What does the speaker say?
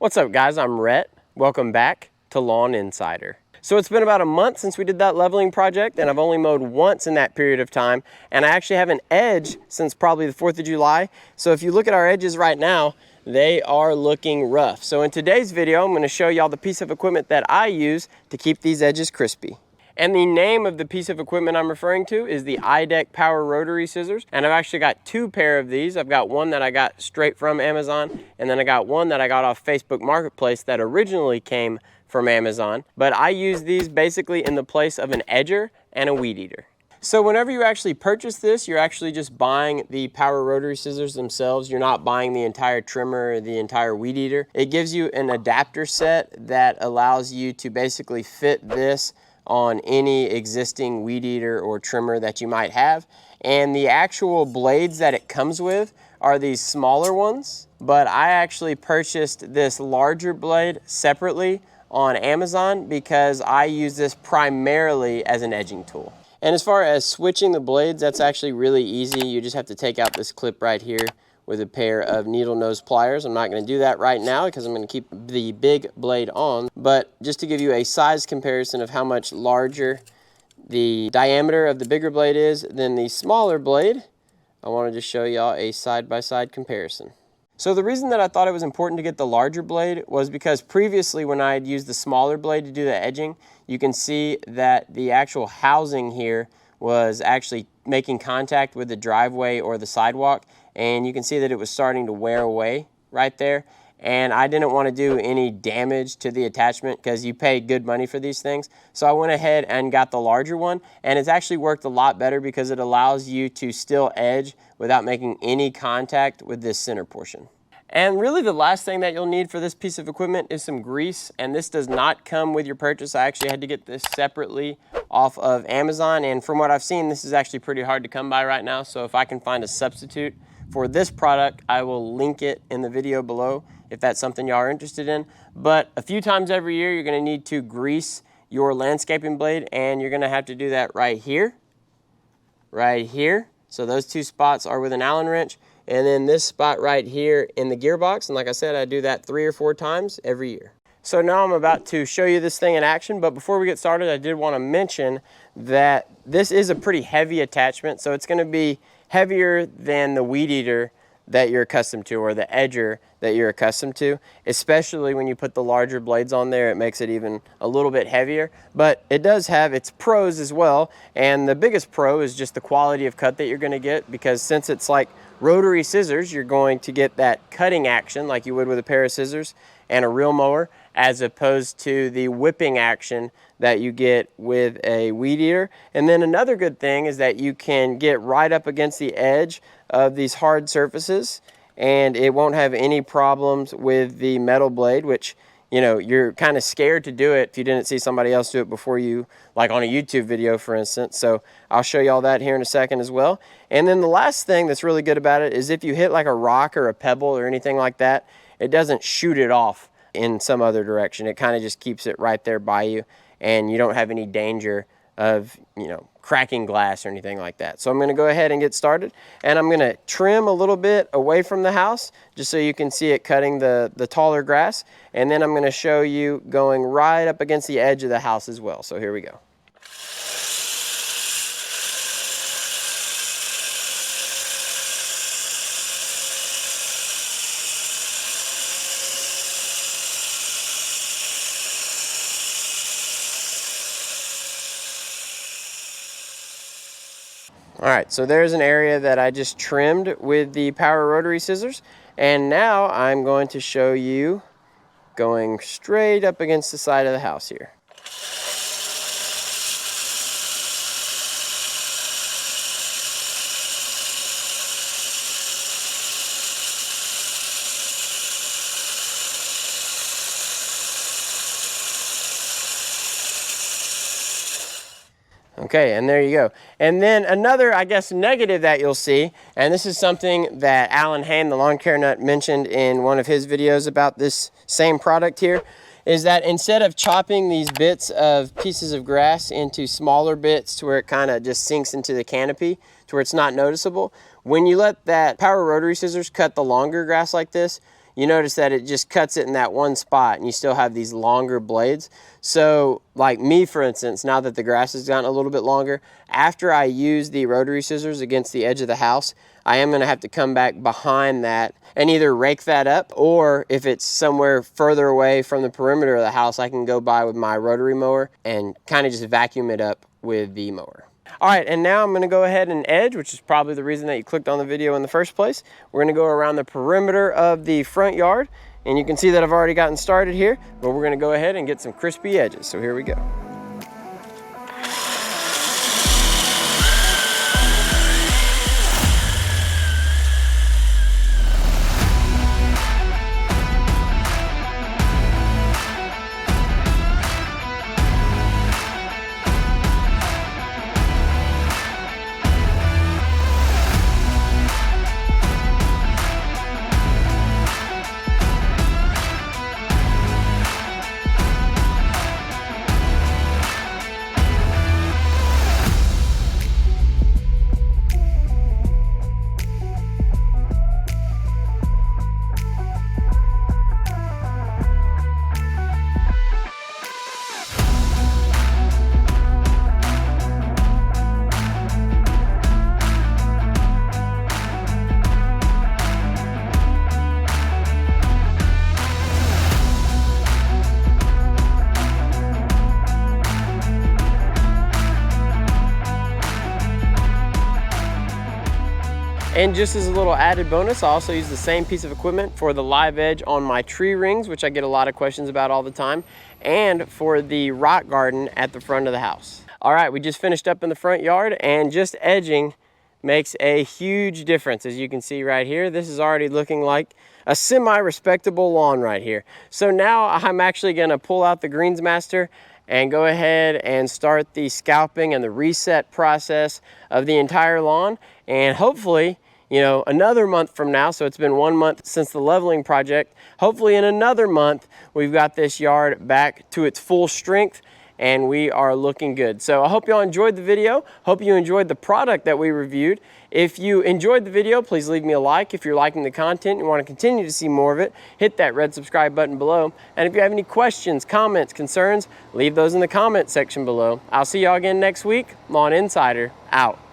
What's up guys, I'm Rhett. Welcome back to Lawn Insider. So it's been about a month since we did that leveling project, and I've only mowed once in that period of time, and I actually haven't edged since probably the 4th of July. So if you look at our edges right now, they are looking rough. So in today's video, I'm going to show y'all the piece of equipment that I use to keep these edges crispy. And the name of the piece of equipment I'm referring to is the Idech Power Rotary Scissors. And I've actually got two pair of these. I've got one that I got straight from Amazon, and then I got one that I got off Facebook Marketplace that originally came from Amazon. But I use these basically in the place of an edger and a weed eater. So whenever you actually purchase this, you're actually just buying the Power Rotary Scissors themselves. You're not buying the entire trimmer or the entire weed eater. It gives you an adapter set that allows you to basically fit this on any existing weed eater or trimmer that you might have. And the actual blades that it comes with are these smaller ones, but I actually purchased this larger blade separately on Amazon because I use this primarily as an edging tool. And as far as switching the blades, that's actually really easy. You just have to take out this clip right here with a pair of needle nose pliers. I'm not going to do that right now because I'm going to keep the big blade on. But just to give you a size comparison of how much larger the diameter of the bigger blade is than the smaller blade, I wanted to show y'all a side-by-side comparison. So the reason that I thought it was important to get the larger blade was because previously when I had used the smaller blade to do the edging, you can see that the actual housing here was actually making contact with the driveway or the sidewalk, and you can see that it was starting to wear away right there. And I didn't want to do any damage to the attachment because you pay good money for these things. So I went ahead and got the larger one, and it's actually worked a lot better because it allows you to still edge without making any contact with this center portion. And really the last thing that you'll need for this piece of equipment is some grease, and this does not come with your purchase. I actually had to get this separately off of Amazon, and from what I've seen, this is actually pretty hard to come by right now. So if I can find a substitute for this product, I will link it in the video below if that's something y'all are interested in. But a few times every year, you're gonna need to grease your landscaping blade, and you're gonna have to do that right here. So those two spots are with an Allen wrench, and then this spot right here in the gearbox. And like I said, I do that 3 or 4 times every year. So now I'm about to show you this thing in action, but before we get started, I did wanna mention that this is a pretty heavy attachment, so it's gonna be heavier than the weed eater that you're accustomed to or the edger that you're accustomed to, especially when you put the larger blades on there. It makes it even a little bit heavier, but it does have its pros as well. And the biggest pro is just the quality of cut that you're gonna get, because since it's like rotary scissors, you're going to get that cutting action like you would with a pair of scissors and a real mower, as opposed to the whipping action that you get with a weed eater. And then another good thing is that you can get right up against the edge of these hard surfaces, and it won't have any problems with the metal blade, which, you know, you're kind of scared to do it if you didn't see somebody else do it before you, like on a YouTube video, for instance. So I'll show you all that here in a second as well. And then the last thing that's really good about it is if you hit like a rock or a pebble or anything like that, it doesn't shoot it off in some other direction. It kind of just keeps it right there by you, and you don't have any danger of, you know, cracking glass or anything like that. So I'm going to go ahead and get started, and I'm going to trim a little bit away from the house just so you can see it cutting the taller grass, and then I'm going to show you going right up against the edge of the house as well. So here we go. All right, so there's an area that I just trimmed with the Power Rotary Scissors, and now I'm going to show you going straight up against the side of the house here. Okay, and there you go. And then another, I guess, negative that you'll see, and this is something that Alan Hain, the lawn care nut, mentioned in one of his videos about this same product here, is that instead of chopping these bits of pieces of grass into smaller bits to where it kind of just sinks into the canopy to where it's not noticeable, when you let that Power Rotary Scissors cut the longer grass like this, you notice that it just cuts it in that one spot, and you still have these longer blades. So like me, for instance, now that the grass has gotten a little bit longer, after I use the rotary scissors against the edge of the house, I am gonna have to come back behind that and either rake that up, or if it's somewhere further away from the perimeter of the house, I can go by with my rotary mower and kind of just vacuum it up with the mower. All right, and now I'm gonna go ahead and edge, which is probably the reason that you clicked on the video in the first place. We're gonna go around the perimeter of the front yard, and you can see that I've already gotten started here, but we're gonna go ahead and get some crispy edges. So here we go. And just as a little added bonus, I also use the same piece of equipment for the live edge on my tree rings, which I get a lot of questions about all the time, and for the rock garden at the front of the house. All right, we just finished up in the front yard, and just edging makes a huge difference. As you can see right here, this is already looking like a semi-respectable lawn right here. So now I'm actually gonna pull out the Greensmaster and go ahead and start the scalping and the reset process of the entire lawn. And hopefully, you know, another month from now, so it's been 1 month since the leveling project, hopefully in another month, we've got this yard back to its full strength and we are looking good. So I hope y'all enjoyed the video. Hope you enjoyed the product that we reviewed. If you enjoyed the video, please leave me a like. If you're liking the content and want to continue to see more of it, hit that red subscribe button below. And if you have any questions, comments, concerns, leave those in the comment section below. I'll see y'all again next week. Lawn Insider, out.